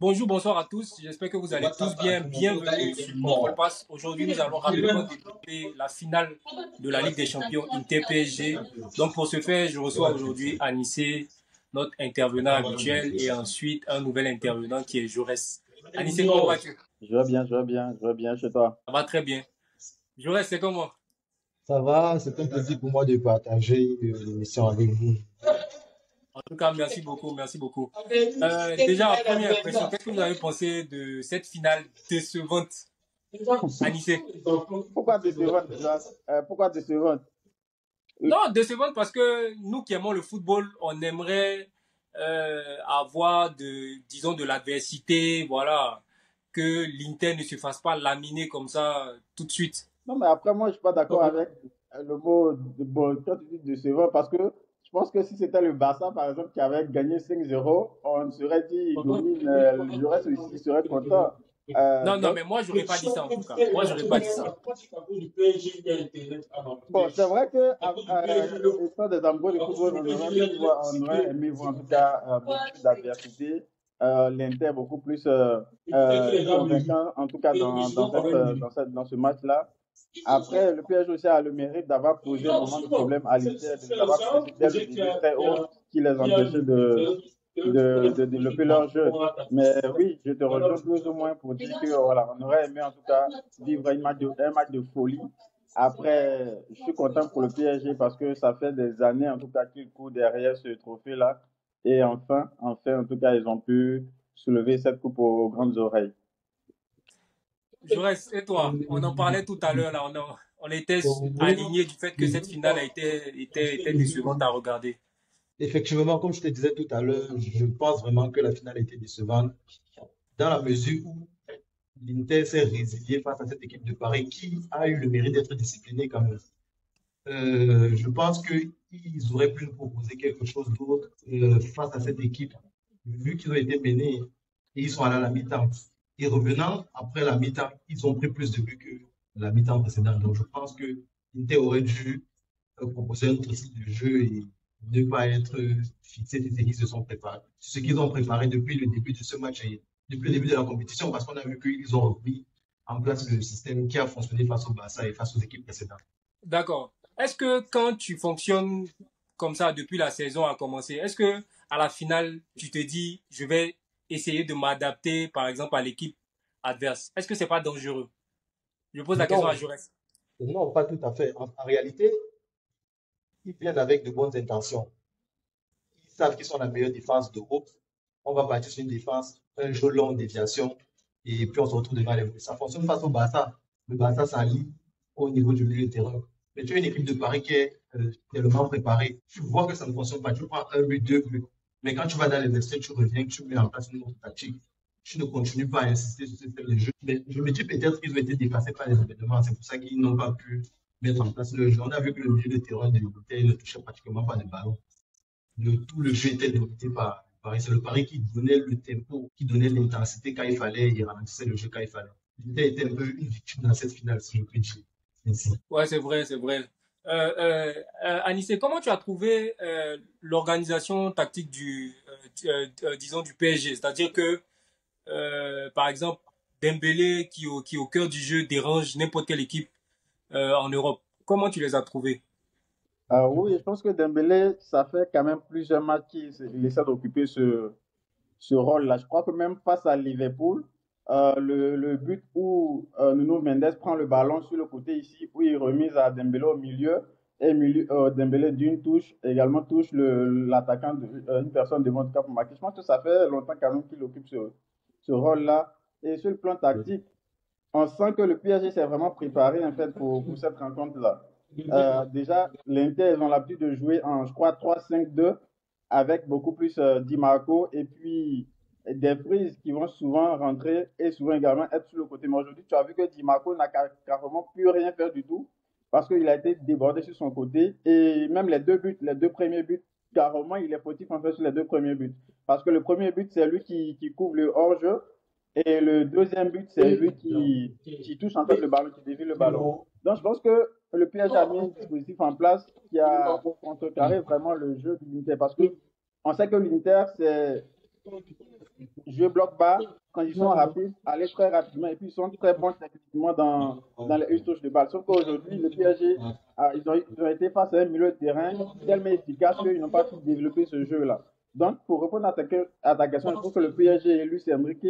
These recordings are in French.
Bonjour, bonsoir à tous. J'espère que vous allez tous bien. Bienvenue sur Contrôle Pass. Aujourd'hui, nous allons rapidement développer la finale de la Ligue des Champions Inter-PSG. Donc, pour ce faire, je reçois aujourd'hui Anissé, notre intervenant habituel, et ensuite un nouvel intervenant qui est Jaurès. Anissé, comment vas-tu? Je vais bien chez toi. Ça va très bien. Jaurès, c'est comment? Ça va, c'est un plaisir pour moi de partager l'émission avec vous. En tout cas, merci beaucoup, merci beaucoup. Déjà, première impression, qu'est-ce que vous avez pensé de cette finale décevante, Anissé? Pourquoi décevante déjà? Pourquoi décevante? Non, décevante parce que nous qui aimons le football, on aimerait avoir disons, de l'adversité, voilà, que l'Inter ne se fasse pas laminer comme ça tout de suite. Non, mais après, moi, je suis pas d'accord avec le mot bon, quand tu dis décevant, parce que je pense que si c'était le Barça, par exemple, qui avait gagné 5-0, on serait dit, il domine, le reste aussi serait content. Non, non, Donc, mais moi, j'aurais pas dit ça en tout cas. Moi, j'aurais pas dit ça. bon, c'est vrai que, étant des amoureux de football, on aurait aimé voir en tout cas beaucoup plus d'adversité, l'Inter beaucoup plus convaincant, en tout cas dans ce match-là. Après, le PSG aussi a le mérite d'avoir posé un moment de problème à l'Inter, de les avoir posé dès le début très haut, qui les empêchait de développer leur jeu. Mais oui, je te rejoins plus ou moins pour dire que voilà, on aurait aimé en tout cas vivre un match de folie. Après, je suis content pour le PSG parce que ça fait des années en tout cas qu'ils courent derrière ce trophée-là. Et enfin, en tout cas, ils ont pu soulever cette coupe aux grandes oreilles. Jaurès, et toi, on en parlait tout à l'heure, là, on était alignés du fait que cette finale était décevante à regarder. Effectivement, comme je te disais tout à l'heure, je pense vraiment que la finale a été décevante dans la mesure où l'Inter s'est résilié face à cette équipe de Paris qui a eu le mérite d'être disciplinée quand même. Je pense qu'ils auraient pu nous proposer quelque chose d'autre face à cette équipe, vu qu'ils ont été menés et ils sont allés à la mi-temps. Et revenant après la mi-temps, ils ont pris plus de buts que la mi-temps précédente. Donc je pense que l'Inter aurait dû proposer un autre style de jeu et ne pas être fixé sur ce qu'ils se sont préparés, ce qu'ils ont préparé depuis le début de ce match et depuis le début de la compétition, parce qu'on a vu qu'ils ont repris en place le système qui a fonctionné face au Barça et face aux équipes précédentes. D'accord. Est-ce que quand tu fonctionnes comme ça depuis la saison a commencé, est-ce que à la finale, tu te dis, je vais essayer de m'adapter, par exemple, à l'équipe adverse? Est-ce que c'est pas dangereux? Je pose la question à Non, Jaurès. non, pas tout à fait. En réalité, ils viennent avec de bonnes intentions. Ils savent qu'ils sont la meilleure défense d'Europe. On va partir sur une défense, un jeu long, déviation, et puis on se retrouve devant les buts. Ça fonctionne face au Barça. Le Barça s'allie au niveau du milieu de terrain. Mais tu as une équipe de Paris qui est tellement préparée. Tu vois que ça ne fonctionne pas. Tu prends un but, deux buts. Mais quand tu vas dans les vestiaires, tu reviens, tu mets en place une autre tactique. Tu ne continues pas à insister sur ce système de jeu. Mais je me dis peut-être qu'ils ont été dépassés par les événements. C'est pour ça qu'ils n'ont pas pu mettre en place le jeu. On a vu que le milieu de terrain de l'Inter ne touchait pratiquement pas de ballon. Tout le jeu était dominé par Paris. C'est le Paris qui donnait le tempo, qui donnait l'intensité quand il fallait et ralentissait le jeu quand il fallait. L'Inter était un peu une victime dans cette finale, si je peux dire. Merci. Ouais, c'est vrai, c'est vrai. Anissé, comment tu as trouvé l'organisation tactique disons, du PSG? C'est-à-dire que, par exemple, Dembélé, qui au cœur du jeu dérange n'importe quelle équipe en Europe. Comment tu les as trouvés? Oui, je pense que Dembélé, ça fait quand même plusieurs matchs qu'il essaie d'occuper ce rôle-là. Je crois que même face à Liverpool, le but où Nuno Mendes prend le ballon sur le côté ici, où il remise à Dembélé au milieu, et Dembélé d'une touche, également touche l'attaquant, une personne devant le cap pour marquer. Je pense que ça fait longtemps quand même qu'il occupe ce rôle-là. Et sur le plan tactique, on sent que le PSG s'est vraiment préparé en fait pour cette rencontre-là. Déjà, l'Inter, ils ont l'habitude de jouer en, je crois, 3-5-2 avec beaucoup plus Di Marco et puis des prises qui vont souvent rentrer et souvent également être sur le côté. Mais aujourd'hui, tu as vu que Di Marco n'a carrément plus rien faire du tout parce qu'il a été débordé sur son côté et même les deux premiers buts, carrément, il est fautif en fait sur les deux premiers buts. Parce que le premier but, c'est lui qui couvre le hors-jeu et le deuxième but, c'est lui qui touche en fait le ballon, qui dévie le ballon. Donc, je pense que le PSG a mis un dispositif en place qui a contrecarré vraiment le jeu de l'Inter. Parce que on sait que l'Inter, c'est jouer bloc bas, transition rapide, aller très rapidement, et puis ils sont très bons techniquement dans les touches de balle. Sauf qu'aujourd'hui, le PSG, ils ont été face à un milieu de terrain tellement efficace qu'ils n'ont pas pu développer ce jeu-là. Donc, pour répondre à ta question, je trouve que le PSG et Luis Enrique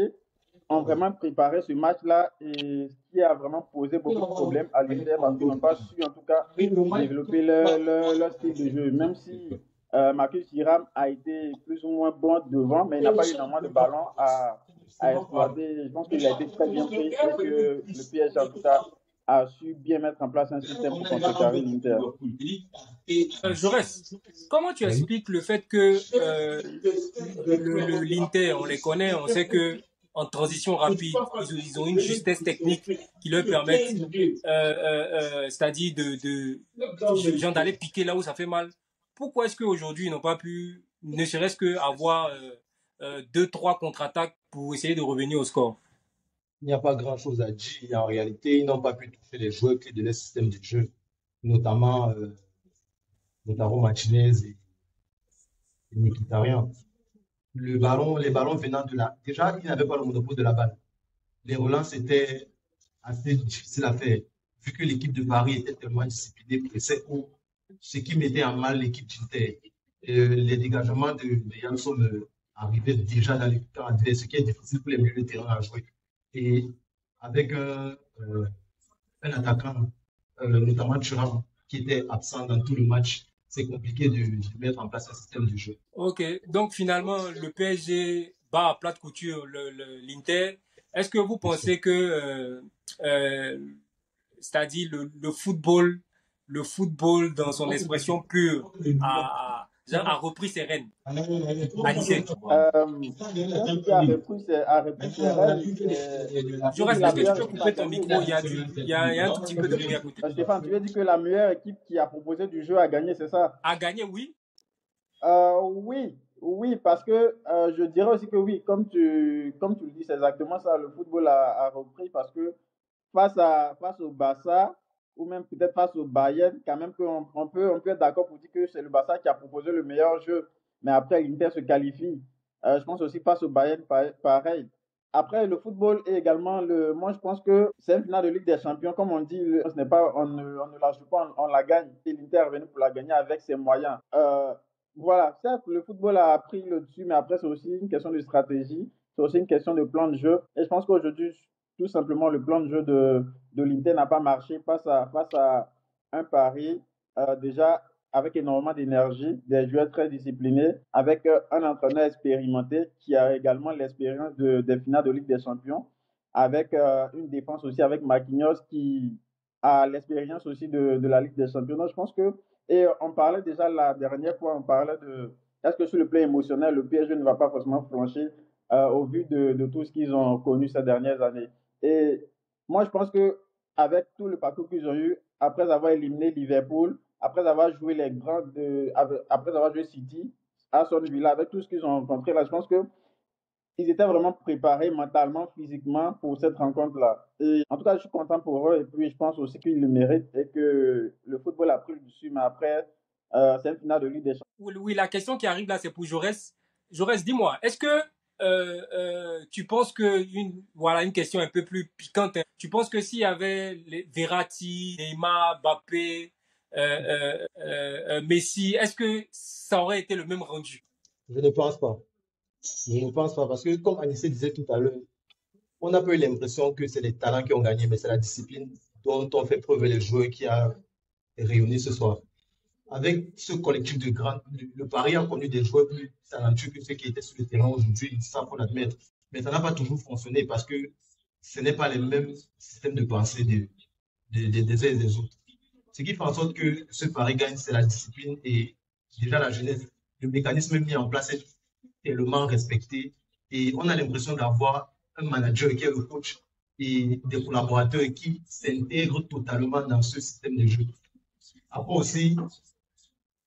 ont vraiment préparé ce match-là et ce qui a vraiment posé beaucoup de problèmes à l'Inter parce qu'ils n'ont pas su, en tout cas, développer leur style de jeu. Même si Marcus Thuram a été plus ou moins bon devant, mais il n'a pas eu énormément de ballons à exploiter. Je pense qu'il a été très bien pris et que le PSG, en tout cas, a su bien mettre en place un système pour contrecarrer l'Inter. Jaurès, comment tu expliques le fait que l'Inter, on les connaît, on sait que en transition rapide, ils ont une justesse technique qui leur permet, c'est-à-dire d'aller piquer là où ça fait mal. Pourquoi est-ce qu'aujourd'hui ils n'ont pas pu, ne serait-ce qu'avoir 2-3 contre-attaques pour essayer de revenir au score? Il n'y a pas grand-chose à dire. En réalité, ils n'ont pas pu toucher les joueurs clés de leur système de jeu, notamment Martinez et Mkhitaryan. Les ballons venant de là. Déjà, ils n'avaient pas le monopole de la balle. Les relances étaient assez difficiles à faire, vu que l'équipe de Paris était tellement disciplinée, pressée haut, ce qui mettait en mal l'équipe d'Inter. Les dégagements de Jansson arrivaient déjà dans les temps adverses, ce qui est difficile pour les milieux de terrain à jouer. Et avec un attaquant, notamment Thuram, qui était absent dans tout le match, c'est compliqué de mettre en place un système de jeu. Ok, donc finalement, le PSG bat à plate couture l'Inter. Est-ce que vous pensez que, c'est-à-dire le football dans son expression pure a repris ses rênes à Nice? A repris ses rênes. Je reste, est-ce que tu peux couper ton micro? Il y a un tout petit peu de bruit à côté. Stéphane, tu veux dire que la meilleure équipe qui a proposé du jeu a gagné, c'est ça? A gagné, oui. Oui, parce que je dirais aussi que oui, comme tu le dis, c'est exactement ça. Le football a repris parce que face au Barça, ou même peut-être face au Bayern, quand même on peut être d'accord pour dire que c'est le Barça qui a proposé le meilleur jeu. Mais après, l'Inter se qualifie. Je pense aussi face au Bayern, pareil. Après, le football est également moi, je pense que c'est une finale de Ligue des Champions. Comme on dit, on ne la joue pas, on la gagne. Et l'Inter est venu pour la gagner avec ses moyens. Voilà, certes, le football a pris le dessus, mais après, c'est aussi une question de stratégie. C'est aussi une question de plan de jeu. Et je pense qu'aujourd'hui, tout simplement, le plan de jeu de l'Inter n'a pas marché face à un Paris, déjà avec énormément d'énergie, des joueurs très disciplinés, avec un entraîneur expérimenté qui a également l'expérience des finales de Ligue des Champions, avec une défense aussi avec Marquinhos qui a l'expérience aussi de la Ligue des Champions. Donc, je pense que, et on parlait déjà la dernière fois, on parlait de, est-ce que sur le plan émotionnel, le PSG ne va pas forcément flancher au vu de tout ce qu'ils ont connu ces dernières années. Et moi, je pense que avec tout le parcours qu'ils ont eu, après avoir éliminé Liverpool, après avoir joué après avoir joué City, Aston Villa, avec tout ce qu'ils ont rencontré là, je pense que ils étaient vraiment préparés mentalement, physiquement pour cette rencontre-là. Et en tout cas, je suis content pour eux et puis je pense aussi qu'ils le méritent et que le football a pris le dessus. Mais après, c'est une finale de Ligue des Champions. Oui, la question qui arrive là, c'est pour Jaurès. Jaurès, dis-moi, est-ce que tu penses que une question un peu plus piquante, hein. Tu penses que s'il y avait Verratti, Neymar, Mbappé, Messi, est-ce que ça aurait été le même rendu? Je ne pense pas. Je ne pense pas parce que comme Anissé disait tout à l'heure, on n'a pas eu l'impression que c'est les talents qui ont gagné, mais c'est la discipline dont ont fait preuve les joueurs qui a rayonné ce soir. Avec ce collectif de grands, le Paris a connu des joueurs plus talentueux que ceux qui étaient sur le terrain aujourd'hui, ça faut l'admettre. Mais ça n'a pas toujours fonctionné parce que ce n'est pas les mêmes systèmes de pensée des uns et des autres. Ce qui fait en sorte que ce Paris gagne, c'est la discipline et déjà la jeunesse. Le mécanisme mis en place est tellement respecté et on a l'impression d'avoir un manager qui est le coach et des collaborateurs qui s'intègrent totalement dans ce système de jeu. Après aussi,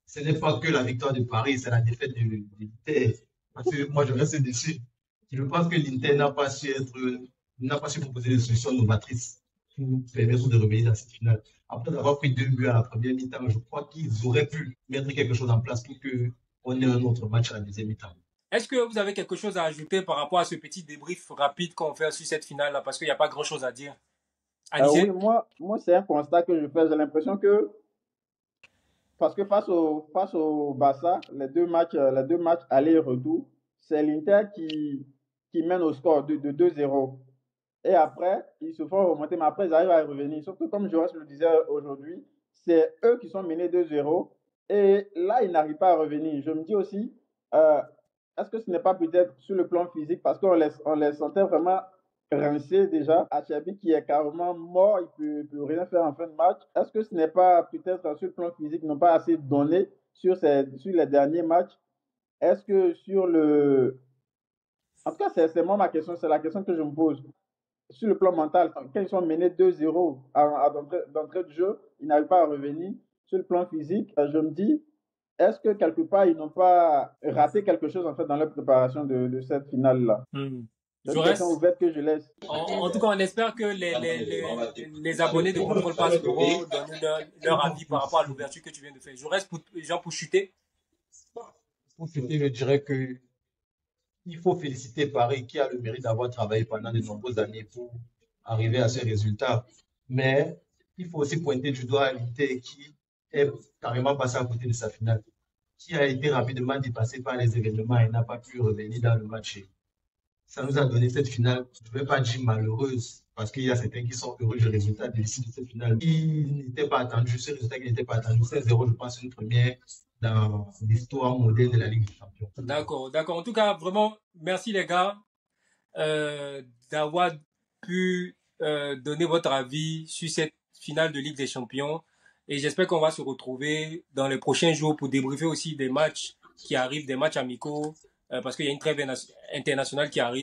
ce n'est pas que la victoire de Paris, c'est la défaite de l'Inter. Parce que moi, je reste déçu. Je pense que l'Inter n'a pas su proposer des solutions novatrices pour permettre de revenir dans cette finale. Après avoir pris 2 buts à la première mi-temps, je crois qu'ils auraient pu mettre quelque chose en place pour qu'on ait un autre match à la deuxième mi-temps. Est-ce que vous avez quelque chose à ajouter par rapport à ce petit débrief rapide qu'on fait sur cette finale-là? Parce qu'il n'y a pas grand-chose à dire. Oui, Anissé? moi c'est un constat que je fais. J'ai l'impression que, parce que face au Barça, les deux matchs aller et retour, c'est l'Inter qui mène au score de 2-0. Et après, ils se font remonter, mais après, ils arrivent à y revenir. Surtout, comme Jonas le disait aujourd'hui, c'est eux qui sont menés 2-0. Et là, ils n'arrivent pas à revenir. Je me dis aussi, euh, est-ce que ce n'est pas peut-être sur le plan physique, parce on les sentait vraiment rincés déjà. Achabi qui est carrément mort, il peut rien faire en fin de match. Est-ce que ce n'est pas peut-être sur le plan physique, ils n'ont pas assez donné sur les derniers matchs? Est-ce que sur le... En tout cas, c'est moi ma question, c'est la question que je me pose sur le plan mental, quand ils sont menés 2-0 d'entrée de jeu, ils n'arrivent pas à revenir. Sur le plan physique, je me dis, est-ce que quelque part, ils n'ont pas raté quelque chose en fait dans leur préparation de cette finale-là? C'est Je une question reste. ouverte que je laisse. En tout cas, on espère que les abonnés de Contrôle Pass pourront donner leur avis par rapport à l'ouverture que tu viens de faire. Je reste pour chuter. Pour finir, je dirais que il faut féliciter Paris qui a le mérite d'avoir travaillé pendant de nombreuses années pour arriver à ce résultat. Mais il faut aussi pointer du doigt l'Inter qui est carrément passé à côté de sa finale, qui a été rapidement dépassé par les événements et n'a pas pu revenir dans le match. Ça nous a donné cette finale, je ne vais pas dire malheureuse, parce qu'il y a certains qui sont heureux du résultat de l'issue de cette finale. Il n'était pas attendu, ce résultat qui n'était pas attendu. 5-0, je pense, une première dans l'histoire moderne de la Ligue des Champions. D'accord, d'accord. En tout cas, vraiment, merci les gars d'avoir pu donner votre avis sur cette finale de Ligue des Champions. Et j'espère qu'on va se retrouver dans les prochains jours pour débriefer aussi des matchs qui arrivent, des matchs amicaux, parce qu'il y a une trêve internationale qui arrive.